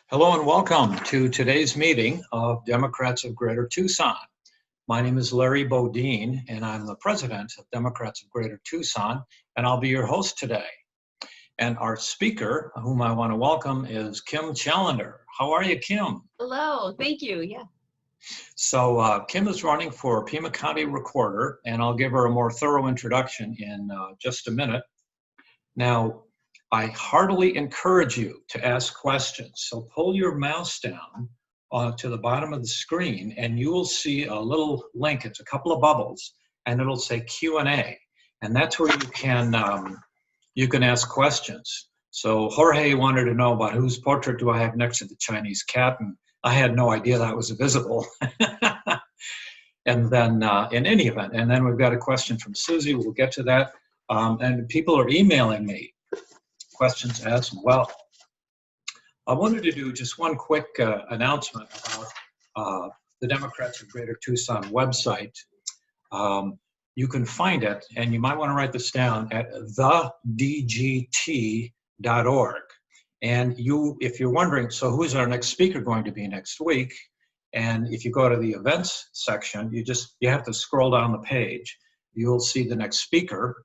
Hello and welcome to today's meeting of Democrats of Greater Tucson. My name is Larry Bodine and I'm the president of Democrats of Greater Tucson, and I'll be your host today. And our speaker, whom I want to welcome, is Kim Challender. How are you, Kim? Hello, thank you, yeah. So Kim is running for Pima County Recorder, and I'll give her a more thorough introduction in just a minute. Now, I heartily encourage you to ask questions. So pull your mouse down to the bottom of the screen and you will see a little link. It's a couple of bubbles and it'll say Q&A. And that's where you can ask questions. So Jorge wanted to know about whose portrait do I have next to the Chinese cat, and I had no idea that was visible. And then in any event, and then we've got a question from Susie. We'll get to that. And people are emailing me questions as well. I wanted to do just one quick announcement about the Democrats of Greater Tucson website. You can find it, and you might want to write this down, at thedgt.org. And if you're wondering, so who's our next speaker going to be next week? And if you go to the events section, you have to scroll down the page. You'll see the next speaker.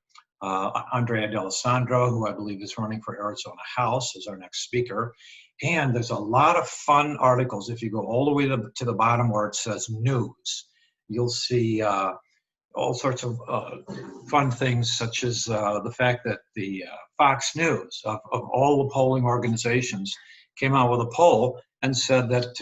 Andrea D'Alessandro, who I believe is running for Arizona House, is our next speaker. And there's a lot of fun articles. If you go all the way to the bottom where it says news, you'll see all sorts of fun things, such as the fact that the Fox News, of all the polling organizations, came out with a poll and said that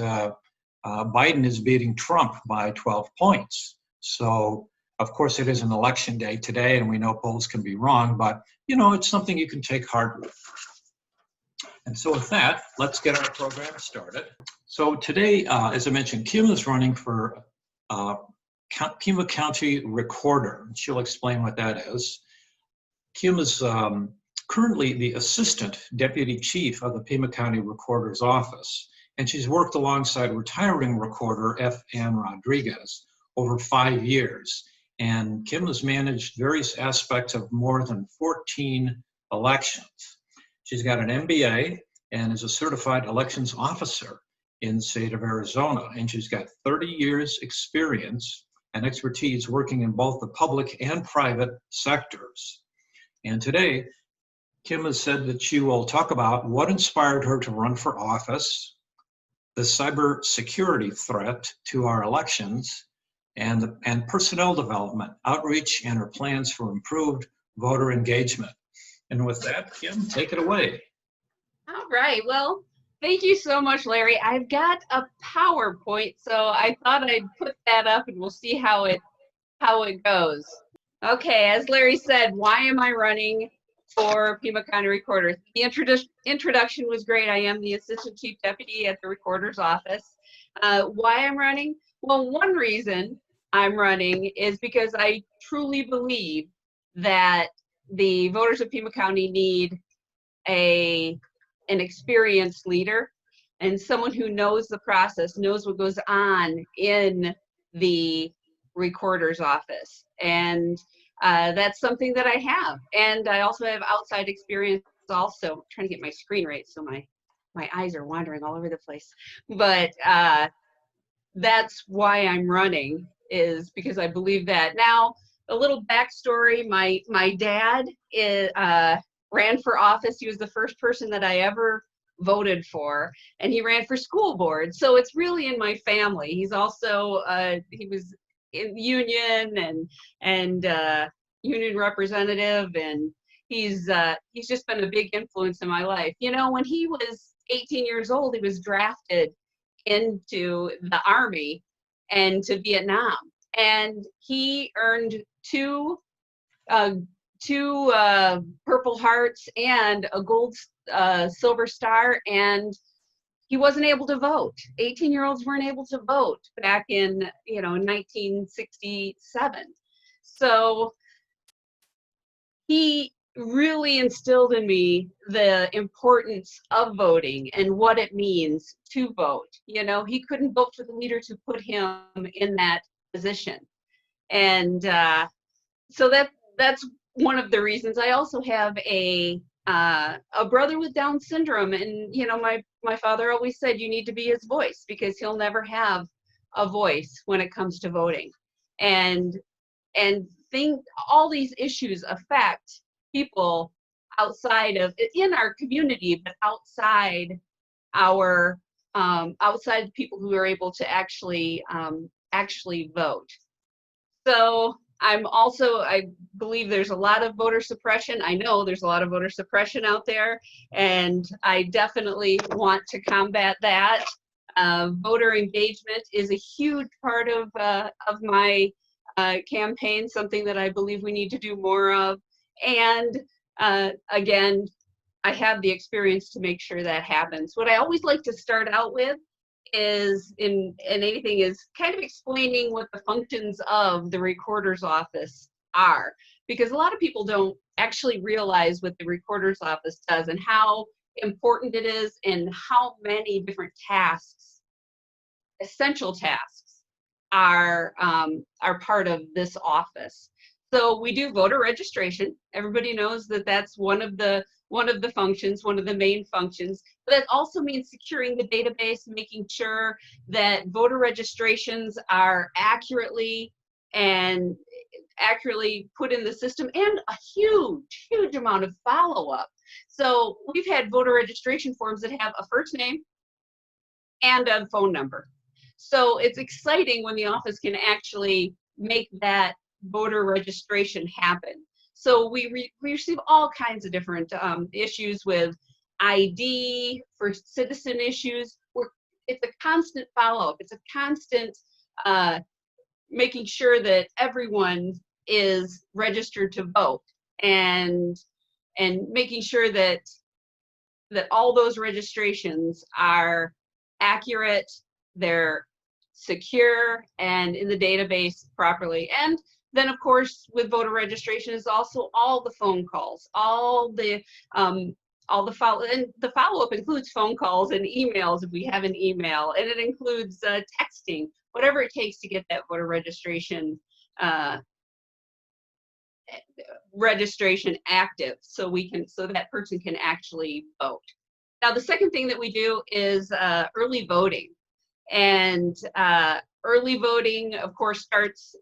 Biden is beating Trump by 12 points. So, of course, it is an election day today, and we know polls can be wrong, but, you know, it's something you can take heart with. And so with that, let's get our program started. So today, as I mentioned, Kim is running for Pima County Recorder. She'll explain what that is. Kim is currently the Assistant Deputy Chief of the Pima County Recorder's Office, and she's worked alongside retiring Recorder F. Ann Rodriguez over 5 years. And Kim has managed various aspects of more than 14 elections. She's got an MBA and is a certified elections officer in the state of Arizona. And she's got 30 years experience and expertise working in both the public and private sectors. And today, Kim has said that she will talk about what inspired her to run for office, the cybersecurity threat to our elections, and personnel development, outreach, and her plans for improved voter engagement. And with that, Kim, take it away. All right, well, thank you so much, Larry. I've got a PowerPoint, so I thought I'd put that up and we'll see how it goes. Okay, as Larry said, why am I running for Pima County Recorder? The introduction was great. I am the Assistant Chief Deputy at the Recorder's Office. Why I'm running? Well, one reason I'm running is because I truly believe that the voters of Pima County need an experienced leader and someone who knows the process, knows what goes on in the Recorder's Office. And that's something that I have. And I also have outside experience also. I'm trying to get my screen right so my eyes are wandering all over the place. But that's why I'm running, is because I believe that. Now, a little backstory, my dad ran for office. He was the first person that I ever voted for, and he ran for school board. So it's really in my family. He's also, he was in union and union representative, and he's just been a big influence in my life. You know, when he was 18 years old, he was drafted into the Army and to Vietnam, and he earned two Purple Hearts and a gold Silver Star, and he wasn't able to vote. 18-year-olds weren't able to vote back in 1967. So he really instilled in me the importance of voting and what it means to vote. You know, he couldn't vote for the leader to put him in that position. And so that's one of the reasons. I also have a a brother with Down syndrome, and my father always said you need to be his voice because he'll never have a voice when it comes to voting, and think all these issues affect people outside of in our community, but outside our outside the people who are able to actually vote. So I believe there's a lot of voter suppression. I know there's a lot of voter suppression out there, and I definitely want to combat that. Voter engagement is a huge part of my campaign, something that I believe we need to do more of. And again, I have the experience to make sure that happens. What I always like to start out with is in anything is kind of explaining what the functions of the recorder's office are, because a lot of people don't actually realize what the recorder's office does and how important it is and how many different tasks, essential tasks, are part of this office. So we do voter registration. Everybody knows that that's one of the functions, one of the main functions. But that also means securing the database, making sure that voter registrations are accurately put in the system, and a huge amount of follow-up. So we've had voter registration forms that have a first name and a phone number. So it's exciting when the office can actually make that voter registration happen. So we receive all kinds of different issues with ID, for citizen issues. It's a constant follow-up. It's a constant making sure that everyone is registered to vote, and making sure that all those registrations are accurate, they're secure, and in the database properly. And then, of course, with voter registration is also all the phone calls, all the follow, and the follow-up includes phone calls and emails if we have an email, and it includes texting, whatever it takes to get that voter registration active, so that person can actually vote. Now, the second thing that we do is early voting, and early voting, of course, starts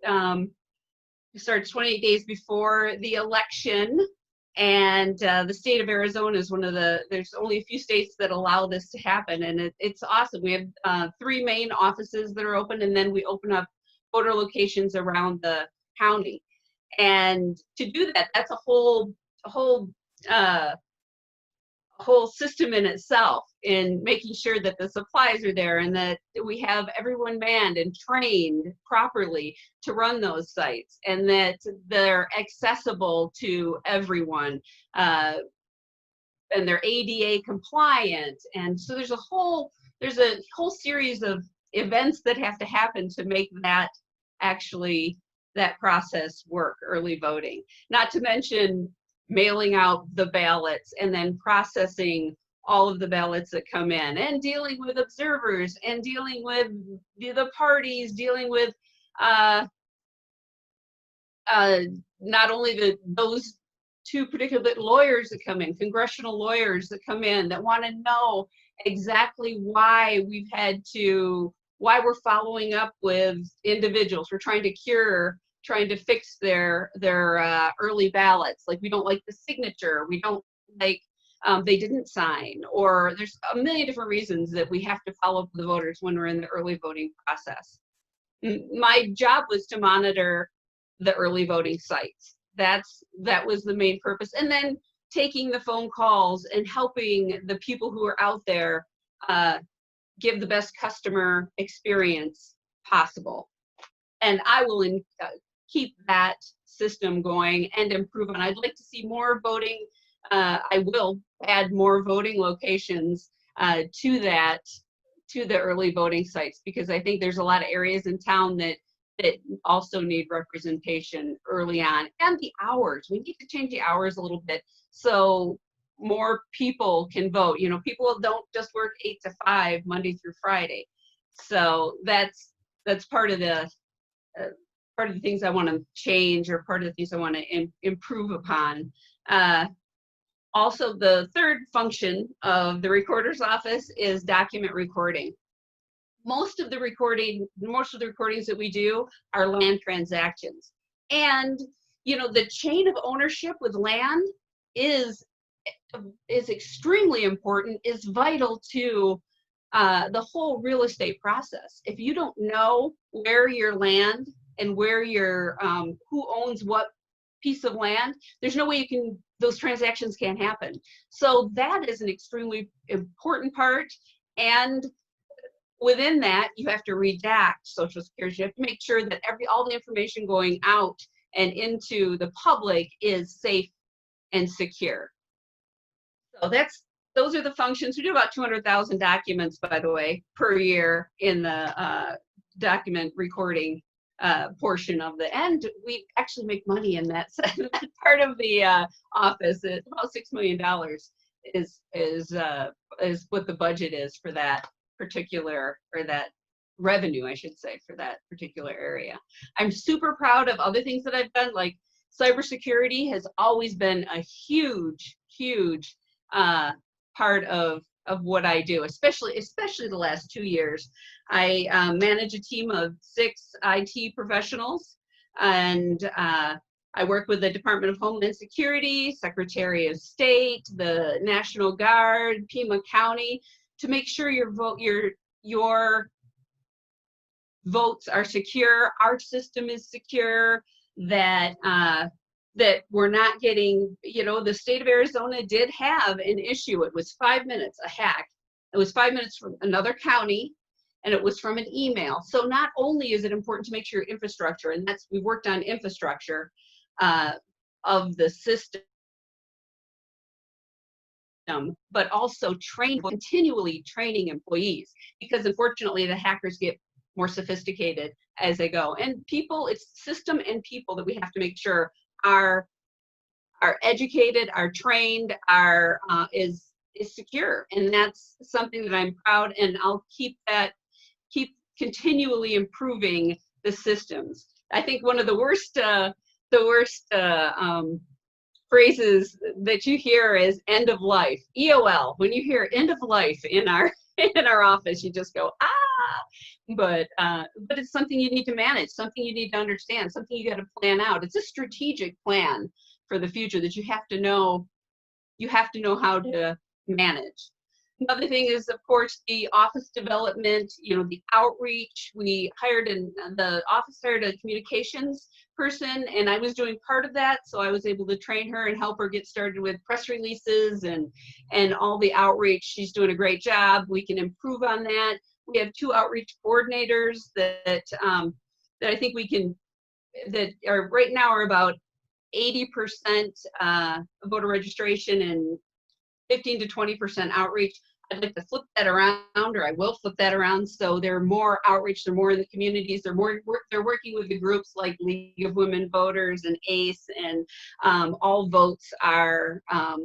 28 days before the election. And the state of Arizona is there's only a few states that allow this to happen, and it's awesome. We have 3 main offices that are open, and then we open up voter locations around the county. And to do that, that's a whole system in itself, in making sure that the supplies are there and that we have everyone manned and trained properly to run those sites, and that they're accessible to everyone, and they're ADA compliant. And so there's a whole series of events that have to happen to make that process work, early voting. Not to mention mailing out the ballots and then processing all of the ballots that come in, and dealing with observers, and dealing with the parties, dealing with not only those 2 particular lawyers that come in, congressional lawyers that come in that want to know exactly why we're following up with individuals. We're trying to fix their early ballots. Like, we don't like the signature, we don't like they didn't sign, or there's a million different reasons that we have to follow up with the voters when we're in the early voting process. My job was to monitor the early voting sites. That was the main purpose. And then taking the phone calls and helping the people who are out there give the best customer experience possible. And I will keep that system going and improve on. I'd like to see more voting. I will add more voting locations to the early voting sites, because I think there's a lot of areas in town that also need representation early on. And the hours, we need to change the hours a little bit so more people can vote. People don't just work 8 to 5 Monday through Friday. So that's part of the things I want to change, or part of the things I want to improve upon. Also, the third function of the recorder's office is document recording. Most of the recordings that we do are land transactions. And, you know, the chain of ownership with land is extremely important, is vital to the whole real estate process. If you don't know where your land and where your who owns what piece of land, there's no way those transactions can't happen. So that is an extremely important part. And within that, you have to redact Social Security. You have to make sure that all the information going out and into the public is safe and secure. So those are the functions. We do about 200,000 documents, by the way, per year in the document recording portion of the end. We actually make money in that part of the office. It's about $6 million is what the budget is for that particular, or that revenue, I should say, for that particular area. I'm super proud of other things that I've done, like cybersecurity has always been a huge part of what I do, especially the last 2 years. I manage a team of 6 IT professionals, and I work with the Department of Homeland Security, Secretary of State, the National Guard, Pima County, to make sure your votes are secure, our system is secure, that that we're not getting, you know, the state of Arizona did have an issue. It was 5 minutes, a hack. It was 5 minutes from another county, and it was from an email. So not only is it important to make sure your infrastructure, and we worked on infrastructure of the system, but also continually training employees, because unfortunately the hackers get more sophisticated as they go. And people, it's system and people that we have to make sure are educated, are trained, is secure. And that's something that I'm proud, and I'll keep continually improving the systems. I think one of the worst phrases that you hear is end of life, EOL. When you hear end of life in our office, you just go, ah. But it's something you need to manage, something you need to understand, something you got to plan out. It's a strategic plan for the future that you have to know how to manage. Another thing is, of course, the office development, you know, the outreach. The office hired a communications person, and I was doing part of that, so I was able to train her and help her get started with press releases and all the outreach. She's doing a great job. We can improve on that. We have 2 outreach coordinators that I think that are right now are about 80% voter registration and 15 to 20% outreach. I'd like to flip that around, or I will flip that around. So they're more outreach, they're more in the communities, they're working with the groups like League of Women Voters and ACE, and All Votes are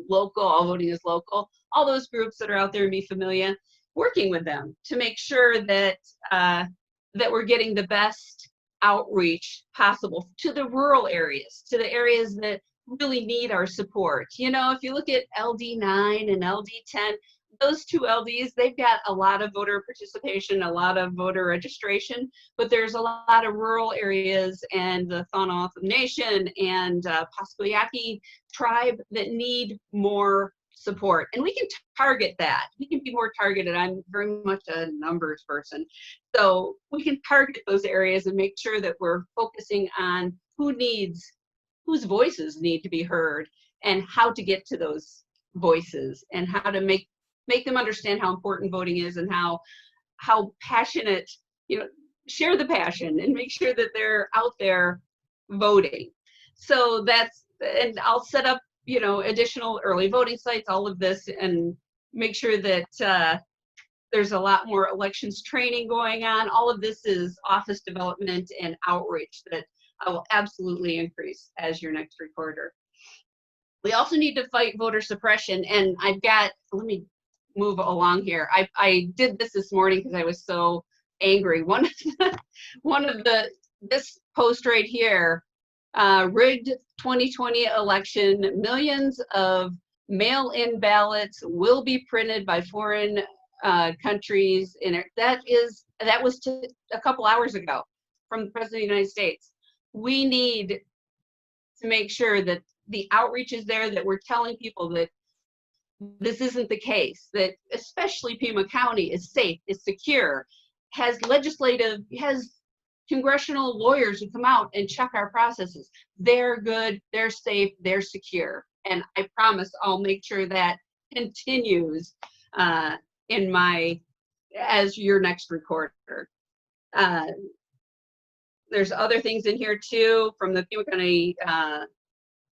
local, All Voting is local. All those groups that are out there, be familiar, working with them to make sure that that we're getting the best outreach possible to the rural areas, to the areas that really need our support. You know, if you look at LD9 and LD10, those 2 LDs, they've got a lot of voter participation, a lot of voter registration, but there's a lot of rural areas and the Thanath Nation and Pascua Yaqui tribe that need more support. And we can target that. We can be more targeted. I'm very much a numbers person. So we can target those areas and make sure that we're focusing on whose voices need to be heard, and how to get to those voices, and how to make them understand how important voting is, and how passionate, you know, share the passion and make sure that they're out there voting. So and I'll set up, you know, additional early voting sites, all of this, and make sure that there's a lot more elections training going on. All of this is office development and outreach that I will absolutely increase as your next recorder. We also need to fight voter suppression, and let me move along here. I did this morning because I was so angry. This post right here, rigged 2020 election, millions of Mail-in ballots will be printed by foreign countries, and that was a couple hours ago from the President of the United States. We need to make sure that the outreach is there, that we're telling people that this isn't the case, that especially Pima County is safe, is secure, has congressional lawyers who come out and check our processes. They're good, they're safe, they're secure. And I promise I'll make sure that continues as your next recorder. There's other things in here too from the Pima County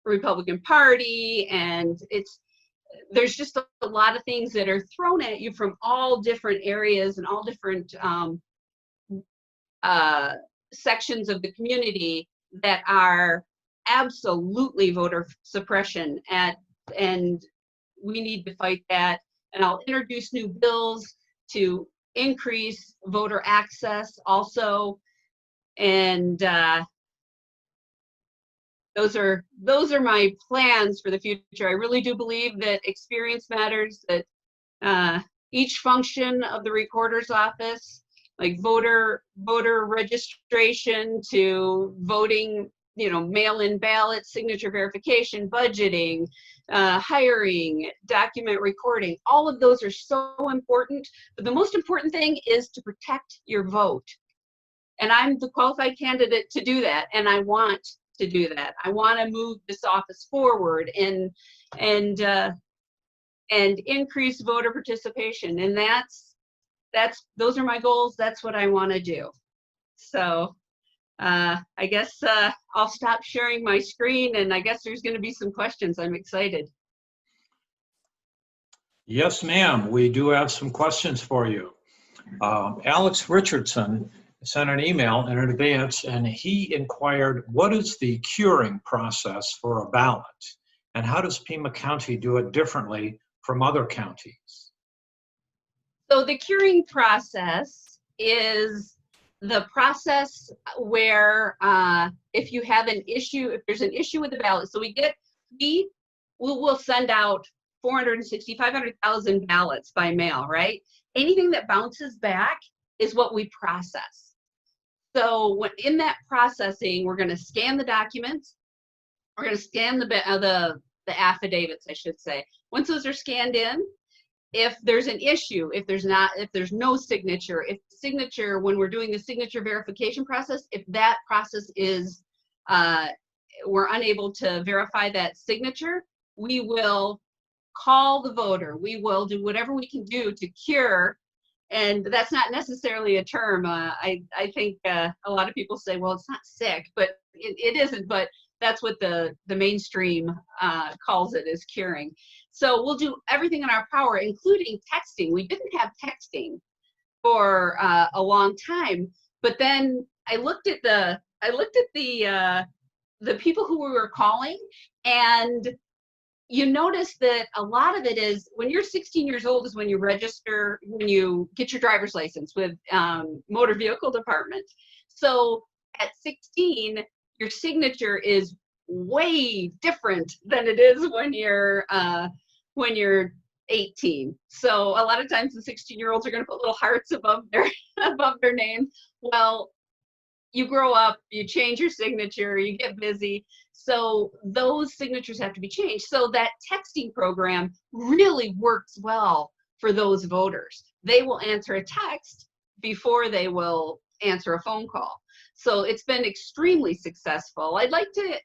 Republican Party, and there's just a lot of things that are thrown at you from all different areas and all different sections of the community that are absolutely voter suppression, and we need to fight that. And I'll introduce new bills to increase voter access also, and those are my plans for the future. I really do believe that experience matters, that each function of the recorder's office, like voter registration to voting, mail-in ballots, signature verification, budgeting, hiring, document recording, all of those are so important. But the most important thing is to protect your vote. And I'm the qualified candidate to do that, and I want to do that. I want to move this office forward and increase voter participation. And those are my goals. That's what I want to do. So I guess I'll stop sharing my screen, and I guess there's going to be some questions. I'm excited. Yes, ma'am. We do have some questions for you. Alex Richardson sent an email in advance, and he inquired, what is the curing process for a ballot? And how does Pima County do it differently from other counties? So the curing process is the process where if you have an issue, if there's an issue with the ballot, so we will send out 460, 500,000 ballots by mail, right? Anything that bounces back is what we process. So in that processing, we're going to scan the documents. We're going to scan the affidavits, I should say. Once those are scanned in, if there's an issue, if there's no signature, when we're doing the signature verification process, if that process is, we're unable to verify that signature, we will call the voter. We will do whatever we can do to cure. And that's not necessarily a term. I think a lot of people say, well, it's not sick, but it isn't. But that's what the mainstream calls it, is curing. So we'll do everything in our power, including texting. We didn't have texting for a long time, but then I looked at the people who we were calling, and you notice that a lot of it is when you're 16 years old is when you register, when you get your driver's license with motor vehicle department. So at 16, your signature is way different than it is when you're 18. So a lot of times the 16-year-olds are going to put little hearts above their name. Well, you grow up, you change your signature, you get busy. So those signatures have to be changed. So that texting program really works well for those voters. They will answer a text before they will answer a phone call. So it's been extremely successful. I'd like to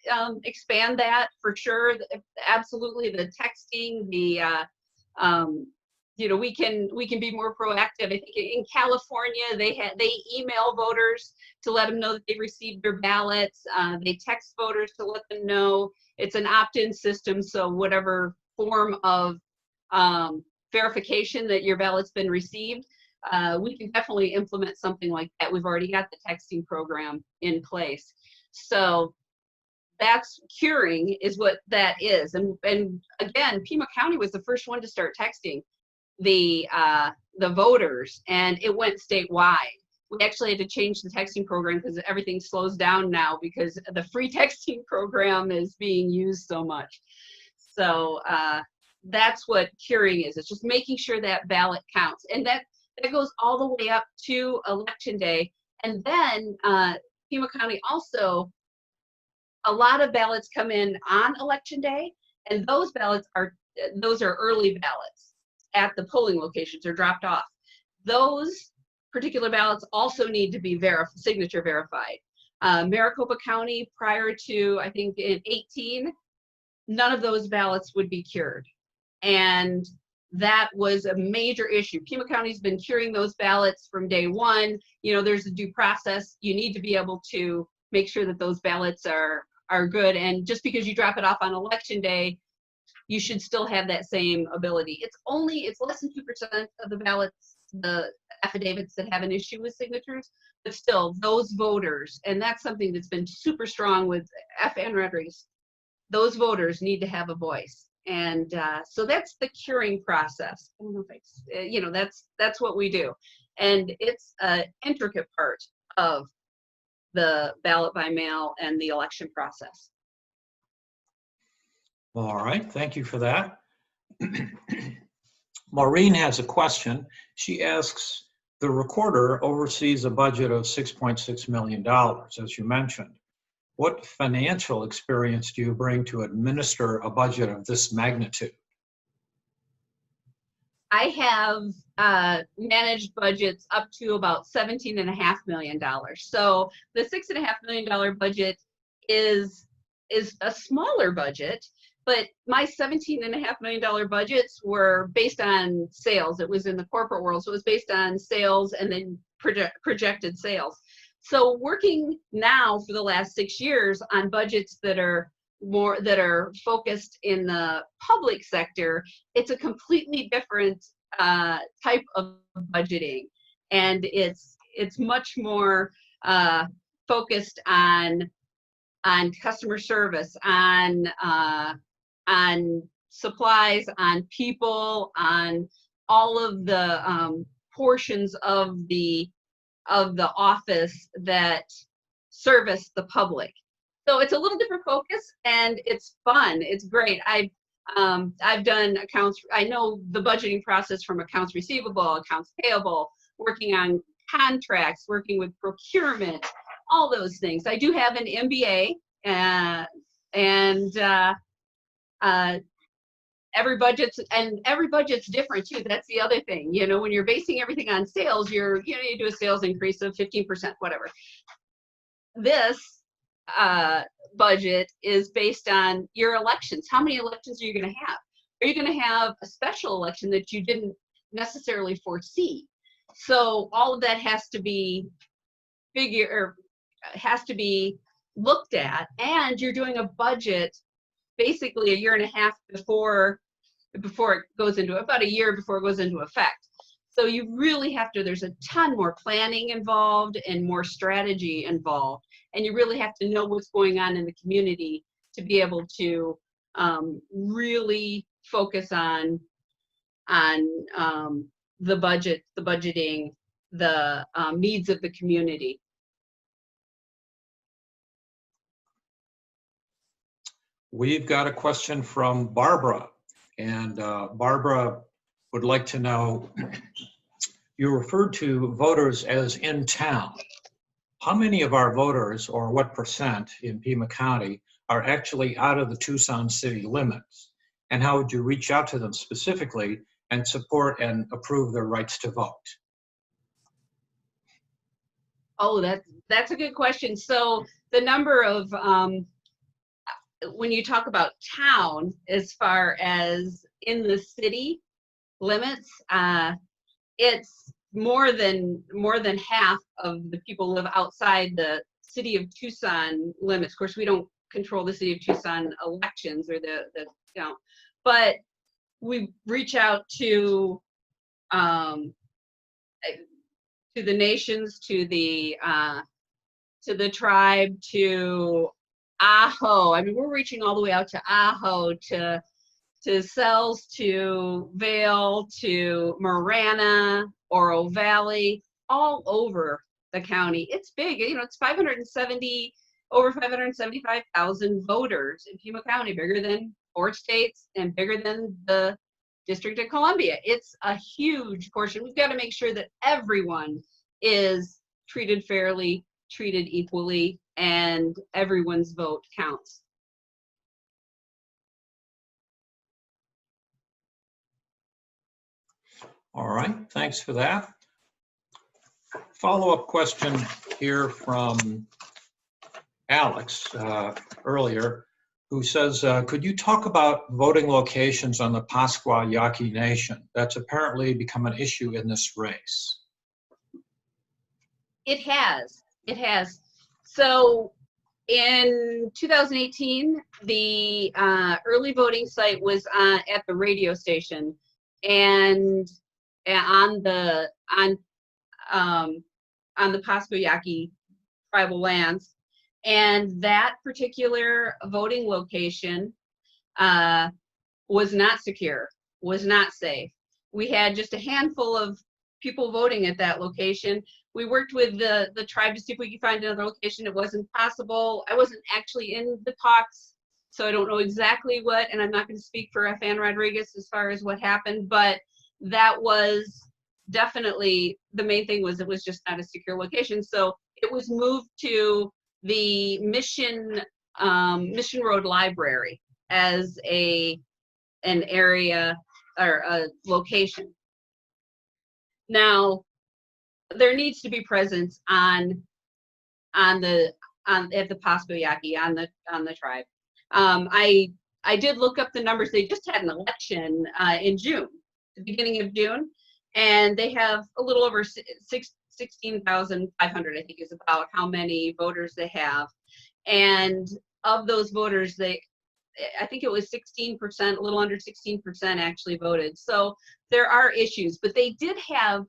expand that for sure. Absolutely, the texting, we can be more proactive. I think in California, they email voters to let them know that they received their ballots. They text voters to let them know. It's an opt-in system, so whatever form of verification that your ballot's been received, we can definitely implement something like that. We've already got the texting program in place. So that's curing is what that is. And again, Pima County was the first one to start texting the voters, and it went statewide. We actually had to change the texting program because everything slows down now because the free texting program is being used so much. So that's what curing is. It's just making sure that ballot counts. And that goes all the way up to election day. And then Pima County also, a lot of ballots come in on election day, and those ballots are early ballots at the polling locations, are dropped off. Those particular ballots also need to be signature verified. Maricopa County, prior to, I think in 18, none of those ballots would be cured. And that was a major issue. Pima County's been curing those ballots from day one. You know, there's a due process. You need to be able to make sure that those ballots are good. And just because you drop it off on election day, you should still have that same ability. It's less than 2% of the ballots, the affidavits that have an issue with signatures, but still those voters, and that's something that's been super strong with FN Rodriguez, those voters need to have a voice. And so that's the curing process. I don't know if that's what we do. And it's an intricate part of the ballot by mail and the election process. All right, thank you for that. Maureen has a question. She asks, the recorder oversees a budget of $6.6 million, as you mentioned. What financial experience do you bring to administer a budget of this magnitude? I have managed budgets up to about $17.5 million. So the $6.5 million budget is a smaller budget, but my $17.5 million budgets were based on sales. It was in the corporate world, so it was based on sales and then projected sales. So working now for the last 6 years on budgets that are focused in the public sector, it's a completely different type of budgeting, and it's much more focused on customer service, on supplies, on people, on all of the portions of the office that service the public. So it's a little different focus, and it's fun. It's great. I've done accounts. I know the budgeting process from accounts receivable, accounts payable, working on contracts, working with procurement, all those things. I do have an MBA, and every budget's different too. That's the other thing. You know, when you're basing everything on sales, you do a sales increase of 15%, whatever. This budget is based on your elections. How many elections are you going to have? Are you going to have a special election that you didn't necessarily foresee? So all of that has to be looked at, and you're doing a budget basically a year and a half before it goes into, about a year before it goes into effect. So you really have to, there's a ton more planning involved and more strategy involved. And you really have to know what's going on in the community to be able to really focus on the budget, the budgeting, the needs of the community. We've got a question from Barbara, and Barbara would like to know, you referred to voters as in town. How many of our voters, or what percent in Pima County, are actually out of the Tucson city limits? And how would you reach out to them specifically and support and approve their rights to vote? Oh, that's a good question. So the number of, when you talk about town, as far as in the city limits, it's more than half of the people live outside the city of Tucson limits. Of course, we don't control the city of Tucson elections or the but we reach out to the nations, to the tribe, to Ajo. I mean, we're reaching all the way out to Ajo, to Sells, to Vail, to Marana, Oro Valley, all over the county. It's big. You know, it's over 575,000 voters in Pima County, bigger than 4 states and bigger than the District of Columbia. It's a huge portion. We've got to make sure that everyone is treated fairly, treated equally, and everyone's vote counts. All right, thanks for that. Follow-up question here from Alex earlier, who says, could you talk about voting locations on the Pascua Yaqui Nation? That's apparently become an issue in this race. It has. So in 2018, the early voting site was at the radio station and on the Pascua Yaqui tribal lands. And that particular voting location was not secure, was not safe. We had just a handful of people voting at that location. We worked with the tribe to see if we could find another location. It wasn't possible. I wasn't actually in the talks, so I don't know exactly what, and I'm not going to speak for Fan Rodriguez as far as what happened, but that was definitely, the main thing was it was just not a secure location. So it was moved to the Mission Road Library as an area or a location. Now, there needs to be presence at the Pascua Yaqui on the tribe. I did look up the numbers. They just had an election in June, the beginning of June, and they have a little over 16,500, I think, is about how many voters they have. And of those voters, I think it was 16%, a little under 16% actually voted. So there are issues, but they did have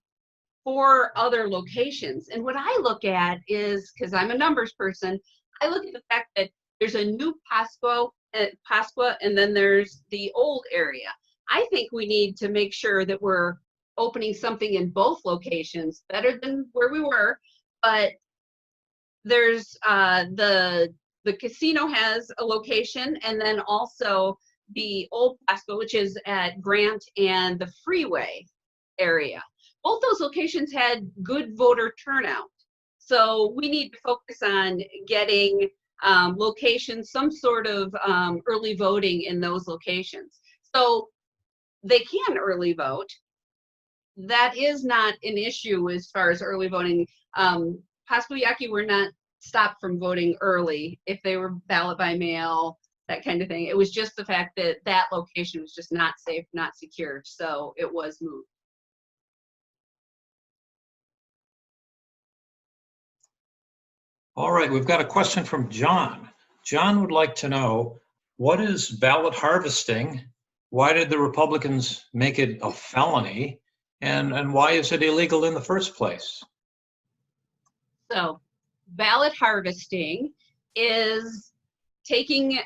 4 other locations. And what I look at is, because I'm a numbers person, I look at the fact that there's a new Pascua, and then there's the old area. I think we need to make sure that we're opening something in both locations, better than where we were. But there's the casino has a location, and then also the old Pascua, which is at Grant and the Freeway area. Both those locations had good voter turnout. So we need to focus on getting locations, some sort of early voting in those locations. So they can early vote. That is not an issue as far as early voting. Pascua Yaqui were not stopped from voting early if they were ballot by mail, that kind of thing. It was just the fact that that location was just not safe, not secure, so it was moved. All right, we've got a question from John. John would like to know, what is ballot harvesting? Why did the Republicans make it a felony? And why is it illegal in the first place? So, ballot harvesting is taking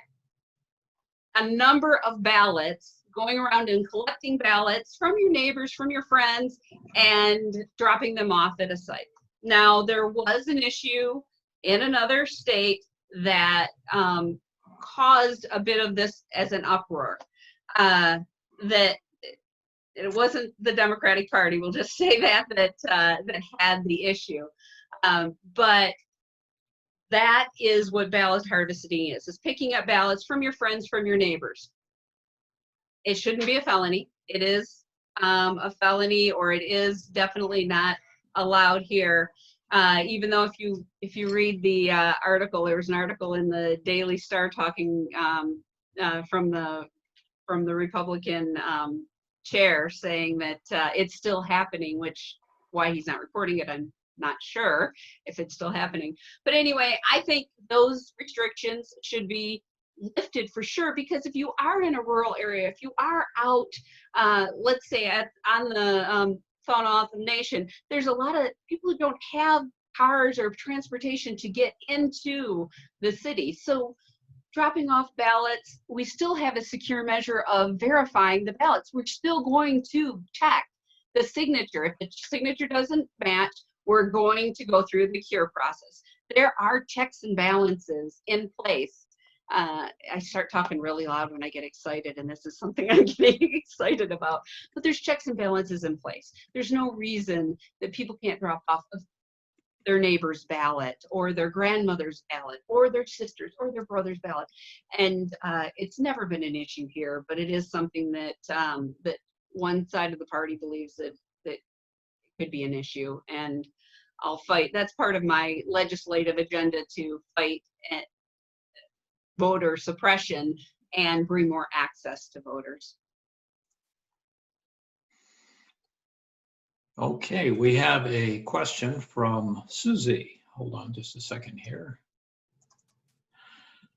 a number of ballots, going around and collecting ballots from your neighbors, from your friends, and dropping them off at a site. Now, there was an issue in another state that caused a bit of this as an uproar. That it wasn't the Democratic Party, we'll just say that had the issue. But that is what ballot harvesting is picking up ballots from your friends, from your neighbors. It shouldn't be a felony. It is a felony, or it is definitely not allowed here. Even though if you read the article, there was an article in the Daily Star talking from the Republican chair saying that it's still happening, which why he's not reporting it, I'm not sure if it's still happening. But anyway, I think those restrictions should be lifted for sure, because if you are in a rural area, if you are out, let's say on the Fauna Nation, there's a lot of people who don't have cars or transportation to get into the city. So dropping off ballots, we still have a secure measure of verifying the ballots. We're still going to check the signature. If the signature doesn't match, we're going to go through the cure process. There are checks and balances in place I start talking really loud when I get excited, and this is something I'm getting excited about. But there's checks and balances in place. There's no reason that people can't drop off their neighbor's ballot or their grandmother's ballot or their sister's or their brother's ballot. And it's never been an issue here, but it is something that that one side of the party believes that could be an issue. And I'll fight. That's part of my legislative agenda, to fight voter suppression and bring more access to voters. Okay, we have a question from Susie. Hold on just a second here.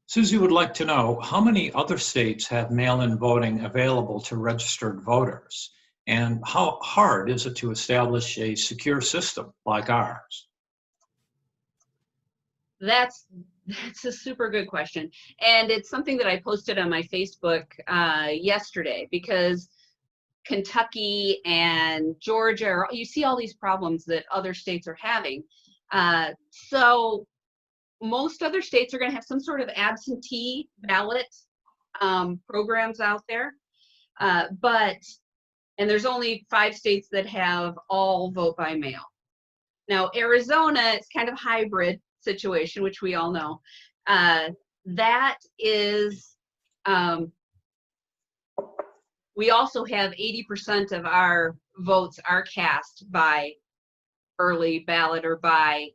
Susie would like to know, how many other states have mail-in voting available to registered voters? And how hard is it to establish a secure system like ours? That's a super good question. And it's something that I posted on my Facebook yesterday, because Kentucky and Georgia, you see all these problems that other states are having. So most other states are going to have some sort of absentee ballot programs out there. And there's only 5 states that have all vote by mail. Now, Arizona, it's kind of hybrid situation, which we all know. That is, we also have 80% of our votes are cast by early ballot or by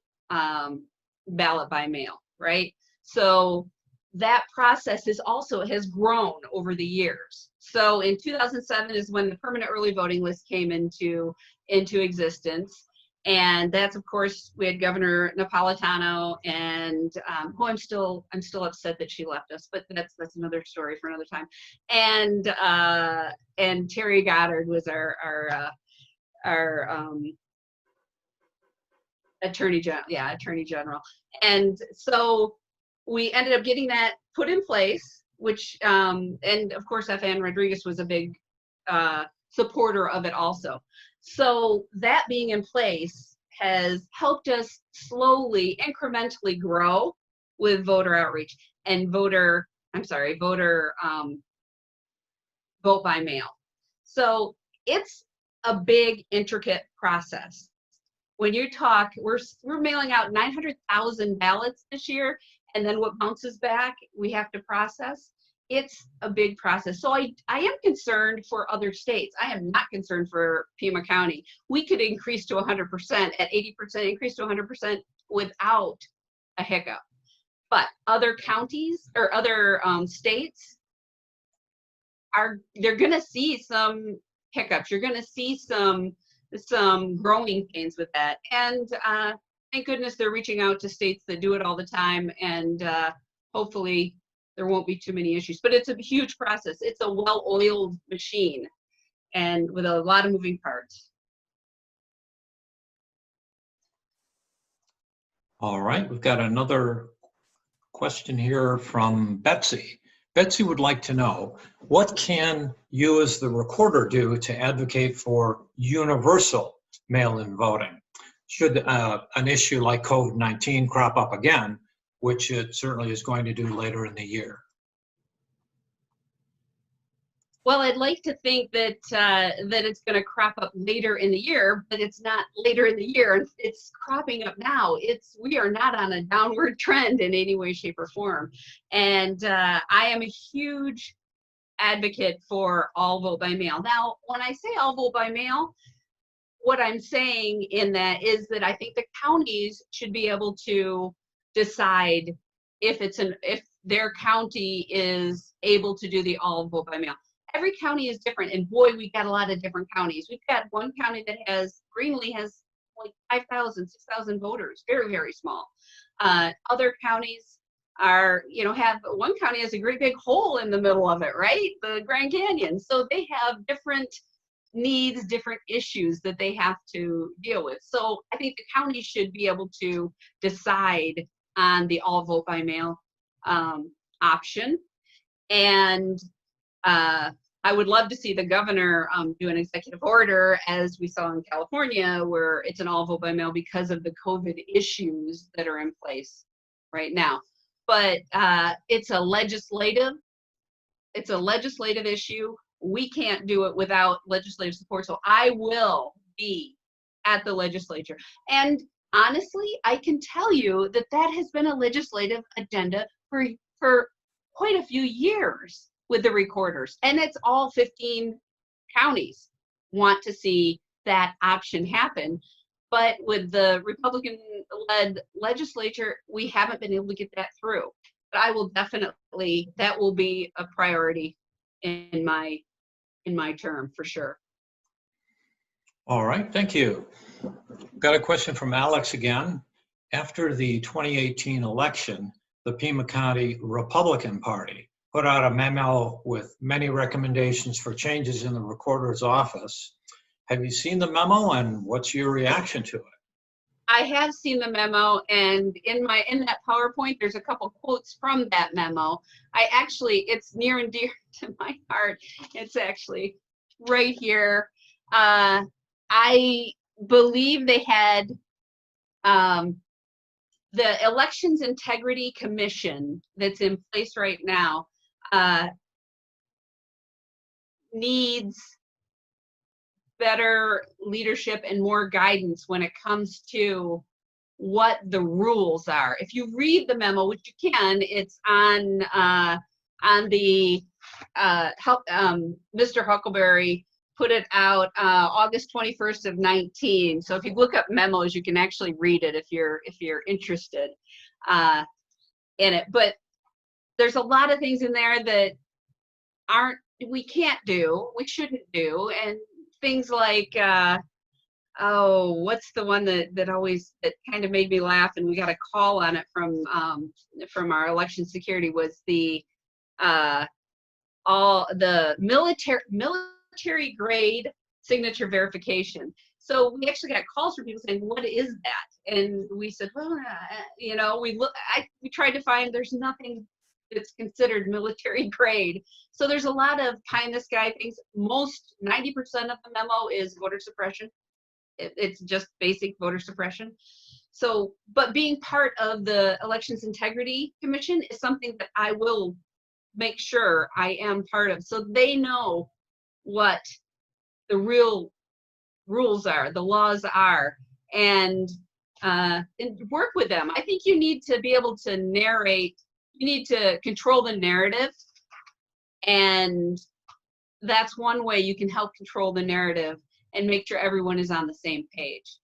ballot by mail, right? So that process has grown over the years. So in 2007 is when the permanent early voting list came into existence. And that's, of course, we had Governor Napolitano, and who I'm still upset that she left us, but that's another story for another time. And Terry Goddard was our Attorney General. And so we ended up getting that put in place, which and of course F.N. Rodriguez was a big supporter of it also. So that being in place has helped us slowly, incrementally grow with voter outreach and voter vote by mail. So it's a big, intricate process. When you talk, we're mailing out 900,000 ballots this year, and then what bounces back, we have to process. It's a big process. So I am concerned for other states. I am not concerned for Pima County. We could increase to 100%, at 80%, increase to 100% without a hiccup. But other counties or other states they're going to see some hiccups. You're going to see some growing pains with that. And thank goodness they're reaching out to states that do it all the time. And hopefully there won't be too many issues, but it's a huge process. It's a well-oiled machine and with a lot of moving parts. All right, we've got another question here from Betsy. Betsy would like to know, what can you as the recorder do to advocate for universal mail-in voting? Should an issue like COVID-19 crop up again, which it certainly is going to do later in the year? Well, I'd like to think that that it's going to crop up later in the year, but it's not later in the year. It's cropping up now. We are not on a downward trend in any way, shape, or form. And I am a huge advocate for all vote by mail. Now, when I say all vote by mail, what I'm saying in that is that I think the counties should be able to decide if their county is able to do the all vote by mail. Every county is different, and boy, we've got a lot of different counties. We've got one county that Greenlee has like 5,000, 6,000 voters, very, very small. Other counties have, one county has a great big hole in the middle of it, right? The Grand Canyon. So they have different needs, different issues that they have to deal with. So I think the county should be able to decide on the all vote by mail option. And I would love to see the governor do an executive order, as we saw in California, where it's an all vote by mail because of the COVID issues that are in place right now. but it's a legislative issue. We can't do it without legislative support. So I will be at the legislature. And honestly, I can tell you that that has been a legislative agenda for quite a few years with the recorders. And it's all 15 counties want to see that option happen. But with the Republican-led legislature, we haven't been able to get that through. But I will definitely, that will be a priority in my term for sure. All right, thank you. Got a question from Alex again. After the 2018 election, the Pima County Republican Party put out a memo with many recommendations for changes in the recorder's office. Have you seen the memo, and what's your reaction to it? I have seen the memo, and in that PowerPoint, there's a couple quotes from that memo. It's near and dear to my heart. It's actually right here. I believe they had the Elections Integrity Commission that's in place right now needs better leadership and more guidance when it comes to what the rules are. If you read the memo, which you can, it's on the Mr. Huckleberry put it out August 21st of 19. So if you look up memos, you can actually read it if you're interested in it. But there's a lot of things in there that we can't do, we shouldn't do, and things like what's the one that kind of made me laugh, and we got a call on it from our election security, was the military grade signature verification. So we actually got calls from people saying, what is that? And we said, well, we tried to find, there's nothing that's considered military grade. So there's a lot of pie in the sky things. 90% of the memo is voter suppression. It's just basic voter suppression. So, but being part of the Elections Integrity Commission is something that I will make sure I am part of, so they know what the real rules are, the laws are, and work with them. I think you need to be able to narrate, you need to control the narrative, and that's one way you can help control the narrative and make sure everyone is on the same page.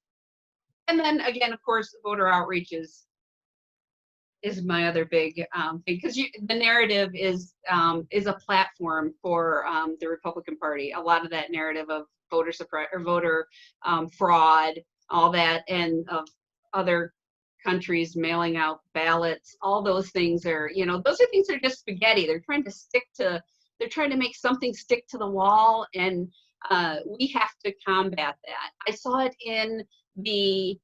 And then again, of course, voter outreach is my other big thing, because the narrative is a platform for the Republican Party. A lot of that narrative of voter fraud, all that, and of other countries mailing out ballots, all those things are, those are things that are just spaghetti. They're trying to make something stick to the wall, and we have to combat that. I saw it in the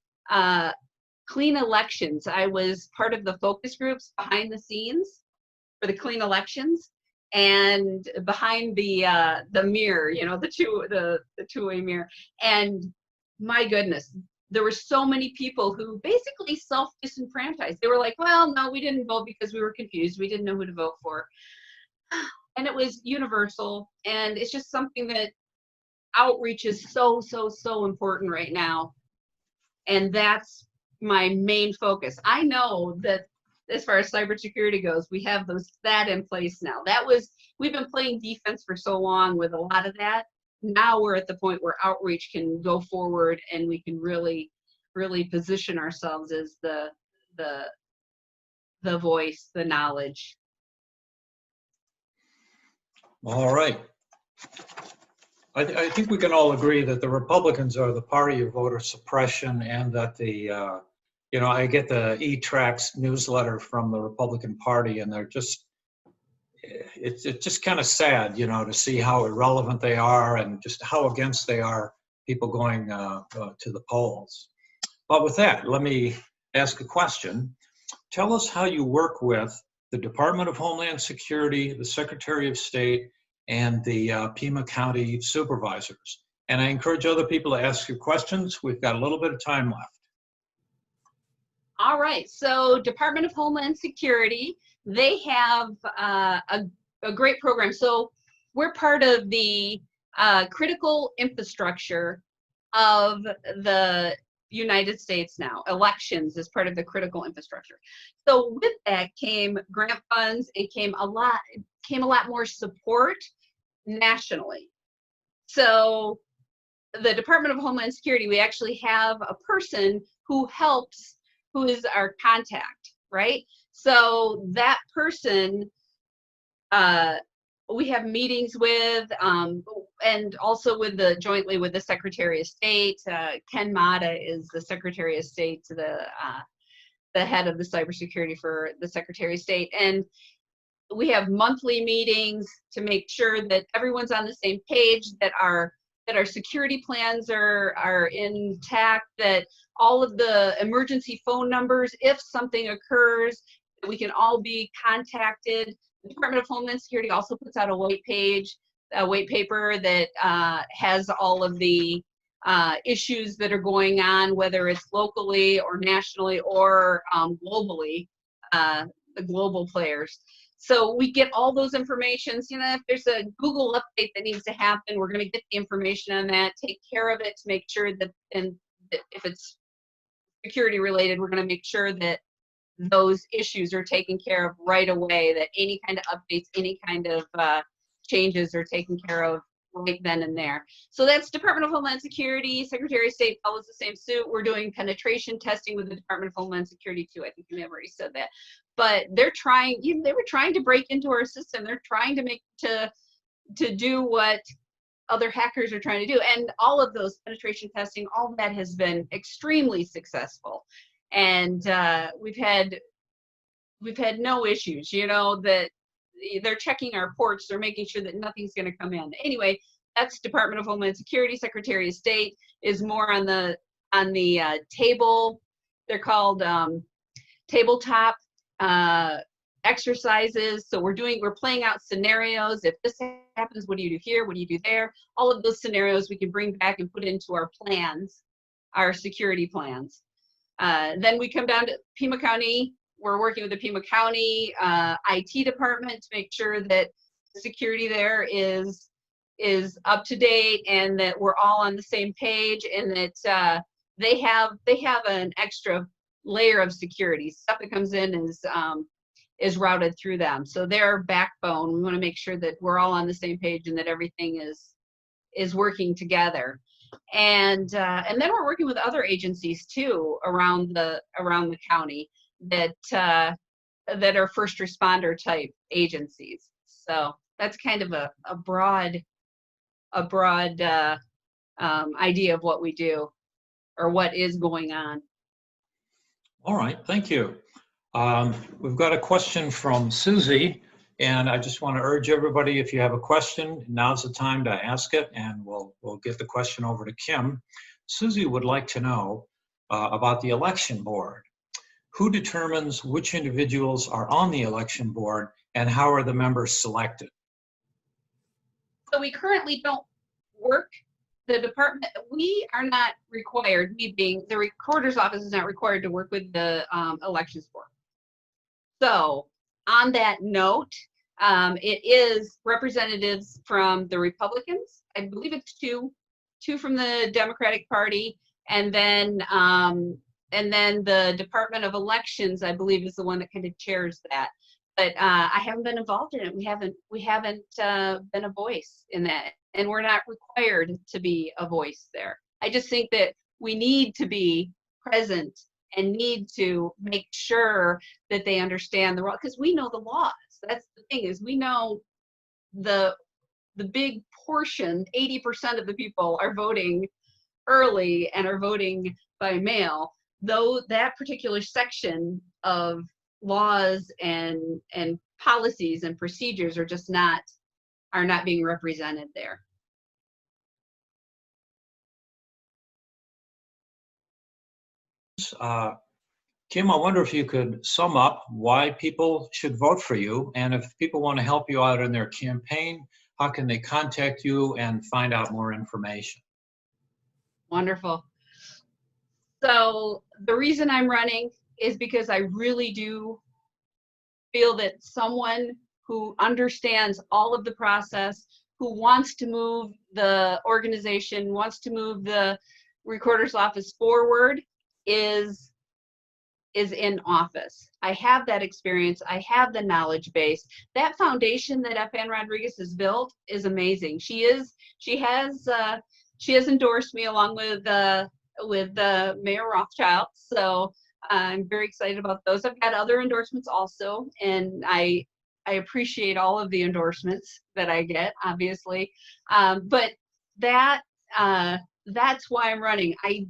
clean elections. I was part of the focus groups behind the scenes for the clean elections, and behind the mirror, the two-way mirror. And my goodness, there were so many people who basically self-disenfranchised. They were like, well, no, we didn't vote because we were confused. We didn't know who to vote for. And it was universal. And it's just something that outreach is so, so, so important right now. And that's my main focus. I know that as far as cybersecurity goes, we have that in place now. We've been playing defense for so long with a lot of that. Now we're at the point where outreach can go forward, and we can really, really position ourselves as the voice, the knowledge. All right. I think we can all agree that the Republicans are the party of voter suppression, and that I get the E-Tracks newsletter from the Republican Party, and it's just kind of sad, to see how irrelevant they are and just how against they are people going to the polls. But with that, let me ask a question. Tell us how you work with the Department of Homeland Security, the Secretary of State, and the Pima County Supervisors. And I encourage other people to ask you questions. We've got a little bit of time left. All right, so Department of Homeland Security, they have a great program. So we're part of the critical infrastructure of the United States now. Elections is part of the critical infrastructure. So with that came grant funds. It came a lot more support nationally. So the Department of Homeland Security, we actually have a person who helps, who is our contact, right? So that person we have meetings with, and also with jointly with the Secretary of State. Ken Mata is the Secretary of State, the head of the cybersecurity for the Secretary of State. And we have monthly meetings to make sure that everyone's on the same page, that our security plans are intact, that all of the emergency phone numbers, if something occurs, that we can all be contacted. The Department of Homeland Security also puts out a white paper that has all of the issues that are going on, whether it's locally or nationally or globally, the global players. So we get all those informations. You know, if there's a Google update that needs to happen, we're going to get the information on that, take care of it to make sure that, and if it's security related, we're going to make sure that those issues are taken care of right away, that any kind of updates, any kind of changes are taken care of right then and there. So that's Department of Homeland Security. Secretary of State follows the same suit. We're doing penetration testing with the Department of Homeland Security too. I think you may have already said that. But they were trying to break into our system. They're trying to do what other hackers are trying to do. And all of those penetration testing, all of that has been extremely successful. And we've had no issues, you know, that they're checking our ports, they're making sure that nothing's going to come in. Anyway, that's Department of Homeland Security. Secretary of State is more on the table. They're called tabletop exercises. So we're playing out scenarios. If this happens, what do you do here? What do you do there? All of those scenarios we can bring back and put into our plans, our security plans. Then we come down to Pima County. We're working with the Pima County IT department to make sure that the security there is up to date and that we're all on the same page, and that they have an extra layer of security. Stuff that comes in is routed through them. So their backbone, we want to make sure that we're all on the same page and that everything is working together. And then we're working with other agencies too around the county that are first responder type agencies. So that's kind of a broad idea of what we do or what is going on. All right, thank you. We've got a question from Susie, and I just want to urge everybody, if you have a question, now's the time to ask it, and we'll get the question over to Kim. Susie would like to know about the election board. Who determines which individuals are on the election board, and how are the members selected? So we currently don't work. The department, we are not required, we being the recorder's office is not required to work with the elections board. So on that note, it is representatives from the Republicans. I believe it's two from the Democratic Party, and then the Department of Elections, I believe, is the one that kind of chairs that. But I haven't been involved in it. We haven't been a voice in that, and we're not required to be a voice there. I just think that we need to be present and need to make sure that they understand the law, because we know the laws. That's the thing, is we know the big portion, 80% of the people are voting early and are voting by mail. Though that particular section of laws and policies and procedures are just not being represented there. Kim, I wonder if you could sum up why people should vote for you, and if people want to help you out in their campaign, how can they contact you and find out more information? Wonderful. So the reason I'm running is because I really do feel that someone who understands all of the process, who wants to move the organization, wants to move the recorder's office forward, is in office. I have that experience. I have the knowledge base. That foundation that FN Rodriguez has built is amazing. She has endorsed me along with Mayor Rothschild. So I'm very excited about those. I've got other endorsements also, and I appreciate all of the endorsements that I get, obviously. But that's why I'm running. I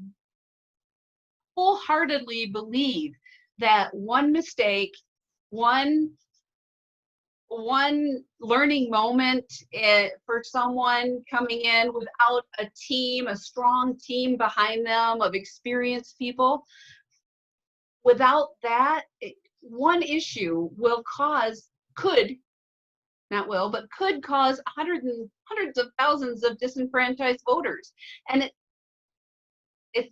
wholeheartedly believe that one mistake, one learning moment for someone coming in without a team, a strong team behind them of experienced people, without that, one issue could cause hundreds of thousands of disenfranchised voters. And it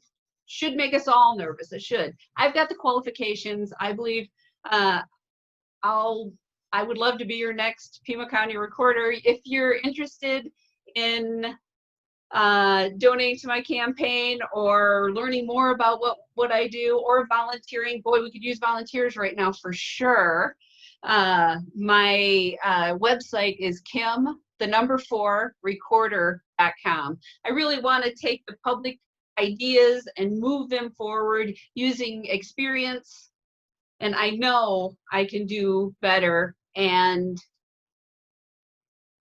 should make us all nervous. It should. I've got the qualifications. I believe I would love to be your next Pima County recorder. If you're interested in donating to my campaign or learning more about what I do, or volunteering, boy, we could use volunteers right now for sure. My website is kim4recorder.com. I really want to take the public ideas and move them forward using experience, and I know I can do better, and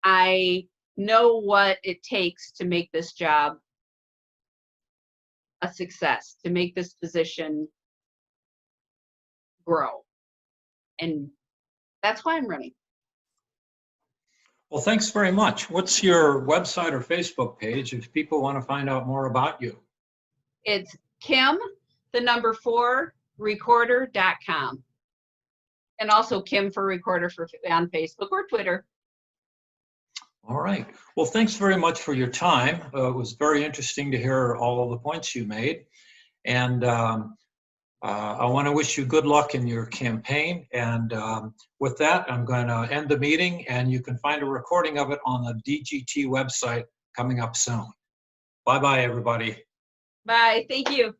I know what it takes to make this job a success, to make this position grow. And that's why I'm running. Well, thanks very much. What's your website or Facebook page if people want to find out more about you? It's kim4recorder.com. And also Kim for Recorder on Facebook or Twitter. All right. Well, thanks very much for your time. It was very interesting to hear all of the points you made. And I want to wish you good luck in your campaign. And with that, I'm going to end the meeting, and you can find a recording of it on the DGT website coming up soon. Bye-bye, everybody. Bye. Thank you.